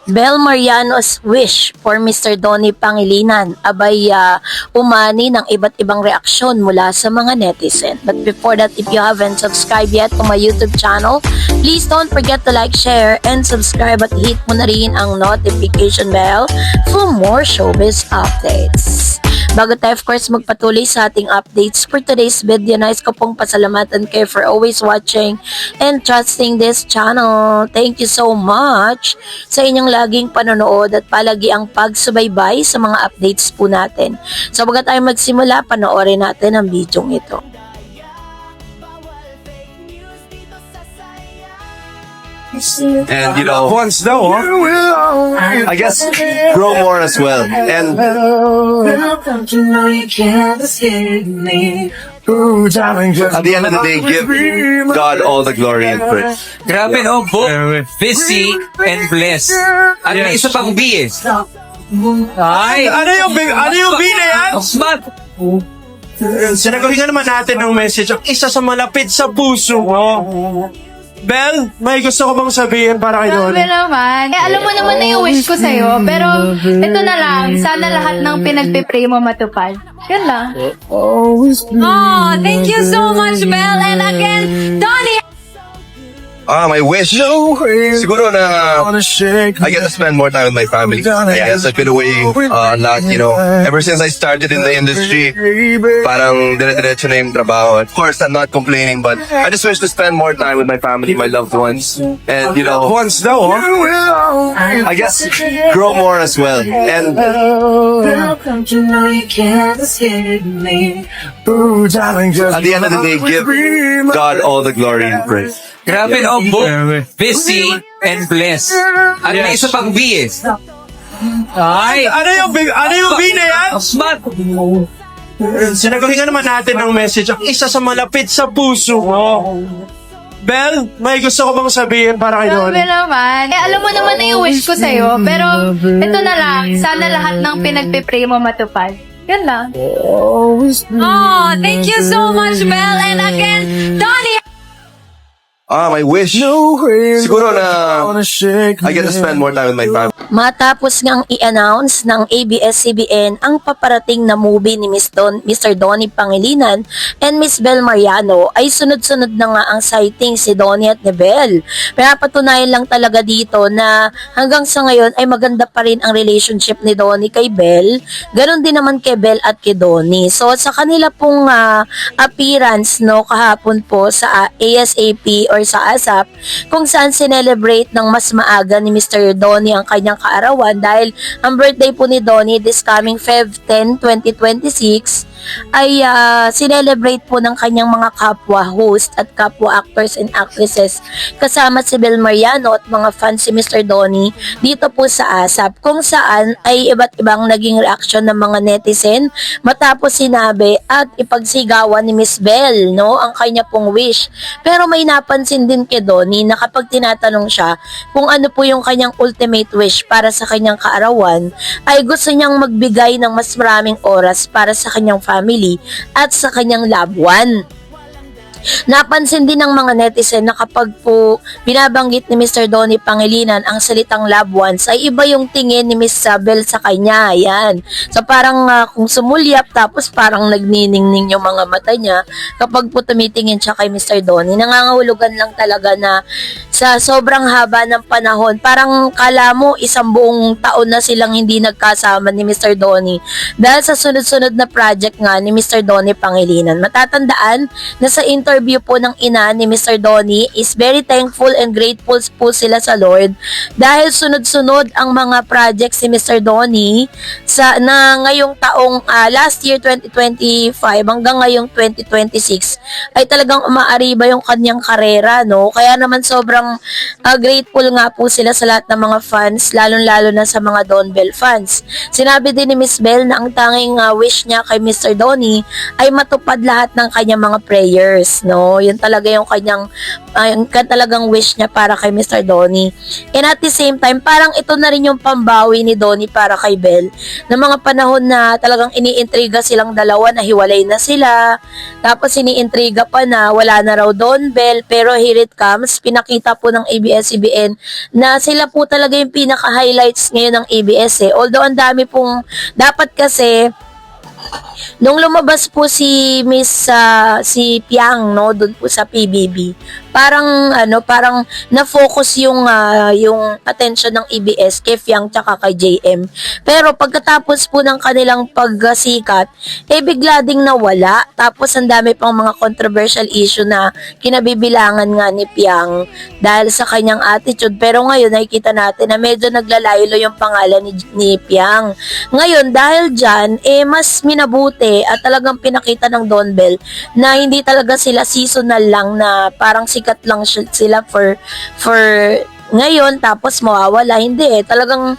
Bel Mariano's wish for Mr. Donnie Pangilinan abay umani ng iba't ibang reaksyon mula sa mga netizen. But before that, if you haven't subscribed yet to my YouTube channel, please don't forget to like, share, and subscribe at hit mo na rin ang notification bell for more showbiz updates. Bago tayo of course magpatuloy sa ating updates for today's video, nais ko pong pasalamatan kayo for always watching and trusting this channel. Thank you so much sa inyong laging panonood at palagi ang pagsubaybay sa mga updates po natin. So bago tayo magsimula, panoorin natin ang video ito. And once though, I guess grow more as well. And at the end of the day, give God all the glory and praise. Grabe no, book, busy, and blessed. At may isa pang B eh. Ay! Ano yung B na yan? Smart! Sinaguhin naman natin ng message ang isa sa malapit sa puso mo. Bel, may gusto ko bang sabihin para kay Grabe Donnie? naman. Alam mo naman na yung wish ko sa'yo. Pero ito na lang. Sana lahat ng pinagpipray mo matupad. Yun lang. Oh, thank you so much, Bel. And again, Donnie. My wish, siguro na I get to spend more time with my family. I guess I've been away a lot, ever since I started in the industry, parang dire-diretso na yung trabaho. Of course, I'm not complaining, but I just wish to spend more time with my family, my loved ones. And, Once though, I guess grow more as well. And at the end of the day, give God all the glory and praise. Grabe no, book, busy, and blessed. At may isa pang B eh. Ay! ano yung B na yan? Smart! Sinaguhin naman natin ng message ang isa sa malapit sa puso mo. Bel, may gusto ko bang sabihin para kay Grabe Donnie? naman. Alam mo naman na yung wish ko sa'yo. Pero ito na lang. Sana lahat ng pinagpipray mo matupad. Yun lang. Oh, thank you so much, Bel. And again, Donnie. My wish, siguro na I get to spend more time with my family. Matapos ngang i-announce ng ABS-CBN ang paparating na movie ni Mr. Donnie Pangilinan and Miss Bel Mariano, ay sunod-sunod na nga ang sighting si Donnie at ni Bel. Pinapatunayan lang talaga dito na hanggang sa ngayon ay maganda pa rin ang relationship ni Donnie kay Bel. Ganon din naman kay Bel at kay Donnie. So sa kanila pong appearance kahapon po sa ASAP or sa ASAP, kung saan sinelebrate ng mas maaga ni Mr. Donnie ang kanyang kaarawan dahil ang birthday po ni Donnie this coming Feb 10, 2026 ay sinelebrate po ng kanyang mga kapwa host at kapwa actors and actresses kasama si Bel Mariano at mga fans si Mr. Donnie dito po sa ASAP, kung saan ay iba't ibang naging reaksyon ng mga netizen matapos sinabi at ipagsigawan ni Miss Bel ang kanya pong wish. Pero may napansin din kay Donnie na kapag tinatanong siya kung ano po yung kanyang ultimate wish para sa kanyang kaarawan, ay gusto niyang magbigay ng mas maraming oras para sa kanyang family at sa kanyang loved one. Napansin din ng mga netizen na kapag po binabanggit ni Mr. Donnie Pangilinan ang salitang loved ones, ay iba yung tingin ni Miss Bel sa kanya. Ayan. So parang kung sumulyap tapos parang nagniningning yung mga mata niya kapag po tumitingin siya kay Mr. Donnie. Nangangahulugan lang talaga na sa sobrang haba ng panahon, parang kala mo isang buong taon na silang hindi nagkasama ni Mr. Donnie dahil sa sunod-sunod na project nga ni Mr. Donnie Pangilinan. Matatandaan na sa interview po ng ina ni Mr. Donnie is very thankful and grateful po sila sa Lord dahil sunod-sunod ang mga projects si Mr. Donnie na ngayong taong last year 2025 hanggang ngayong 2026 ay talagang umaariba yung kanyang karera, kaya naman sobrang grateful nga po sila sa lahat ng mga fans, lalong-lalo na sa mga Don Bel fans. Sinabi din ni Miss Bel na ang tanging wish niya kay Mr. Donnie ay matupad lahat ng kanyang mga prayers. fans, no? Yun talaga yung kanyang, talagang wish niya para kay Mr. Donnie. And at the same time, parang ito na rin yung pambawi ni Donnie para kay Belle. Na mga panahon na talagang iniintriga silang dalawa na hiwalay na sila. Tapos iniintriga pa na wala na raw Don Belle. Pero here it comes, pinakita po ng ABS-CBN na sila po talaga yung pinaka-highlights ngayon ng ABS eh. Although ang dami pong, dapat kasi, nung lumabas po si si Piang, no, doon po sa PBB, parang na-focus yung attention ng EBS kay Piang tsaka kay JM. Pero pagkatapos po ng kanilang pagsikat, bigla ding nawala. Tapos ang dami pang mga controversial issue na kinabibilangan nga ni Piang dahil sa kanyang attitude. Pero ngayon nakikita natin na medyo naglalaylo yung pangalan ni Piang. Ngayon dahil dyan, mas minabuti at talagang pinakita ng Don Bell na hindi talaga sila seasonal lang na parang sikat lang sila for ngayon tapos mawawala. Hindi talagang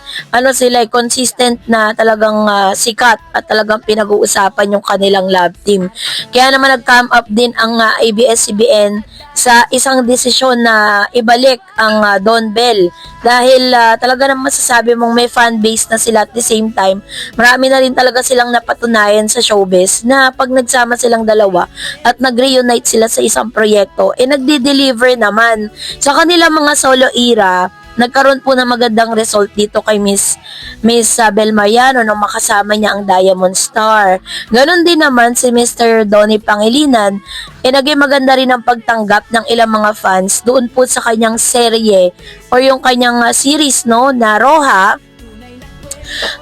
sila consistent na talagang sikat at talagang pinag-uusapan yung kanilang love team. Kaya naman nag-come up din ang ABS-CBN sa isang desisyon na ibalik ang Don Bell dahil talaga naman masasabi mong may fan base na sila at the same time marami na rin talaga silang napatunayan sa showbiz na pag nagsama silang dalawa at nag-reunite sila sa isang proyekto nagdi-deliver naman sa kanilang mga solo era. Nagkaroon po ng magandang result dito kay Miss Belle Mariano nung makasama niya ang Diamond Star. Ganon din naman si Mr. Donnie Pangilinan. Naging maganda rin ang pagtanggap ng ilang mga fans doon po sa kanyang serye or yung kanyang series, no, na Roja.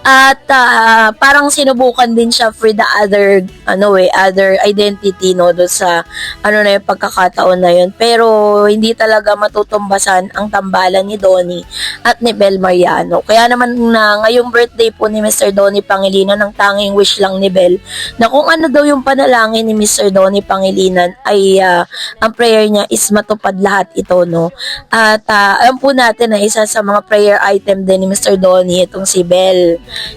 At parang sinubukan din siya for the other identity, no, do sa na yung pagkakataon na yun. Pero hindi talaga matutumbasan ang tambalan ni Donnie at ni Belle Mariano. Kaya naman na ngayong birthday po ni Mr. Donnie Pangilinan, ang tanging wish lang ni Belle na kung ano daw yung panalangin ni Mr. Donnie Pangilinan ay ang prayer niya is matupad lahat ito, no. At alam po natin na isa sa mga prayer item din ni Mr. Donnie itong si Belle.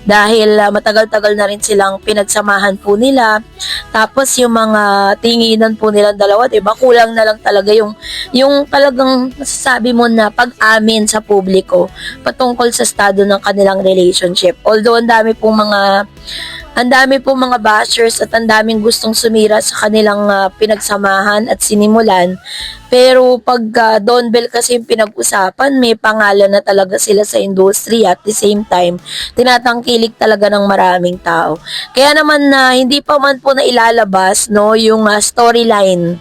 Dahil matagal-tagal na rin silang pinagsamahan po nila. Tapos yung mga tinginan po nilang dalawa, diba? Kulang na lang talaga yung talagang masasabi mo na pag-amin sa publiko patungkol sa estado ng kanilang relationship. Although ang dami pong mga bashers at ang daming gustong sumira sa kanilang pinagsamahan at sinimulan. Pero pag Don Bell kasi yung pinag-usapan, may pangalan na talaga sila sa industriya at the same time, tinatangkilik talaga ng maraming tao. Kaya naman hindi pa man po na ilalabas, no, yung storyline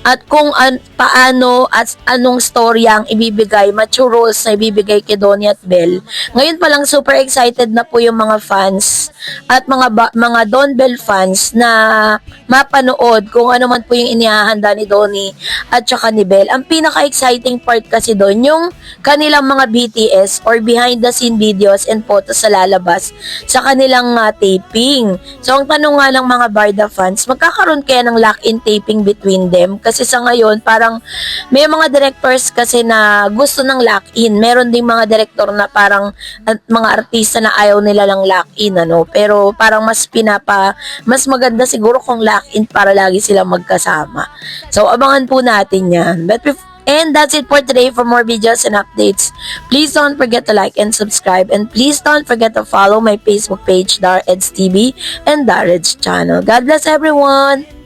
at kung paano at anong storya ang ibibigay, mature roles na ibibigay kay Donnie at Belle. Ngayon pa lang super excited na po yung mga fans at mga Don Bell fans na mapanood kung ano man po yung inihahanda ni Donnie at saka ni Belle. Ang pinaka-exciting part kasi doon, yung kanilang mga BTS or behind the scene videos and photos sa lalabas sa kanilang taping. So ang tanong nga ng mga Barda fans, magkakaroon kaya ng lock-in taping between them? Kasi sa ngayon, parang may mga directors kasi na gusto ng lock-in. Meron ding mga director na parang mga artista na ayaw nila lang lock-in, pero parang mas maganda siguro kung lock-in para lagi silang magkasama. So abangan po natin yan. And that's it for today. For more videos and updates, please don't forget to like and subscribe. And please don't forget to follow my Facebook page, Dar Eds TV and Dar Eds channel. God bless everyone!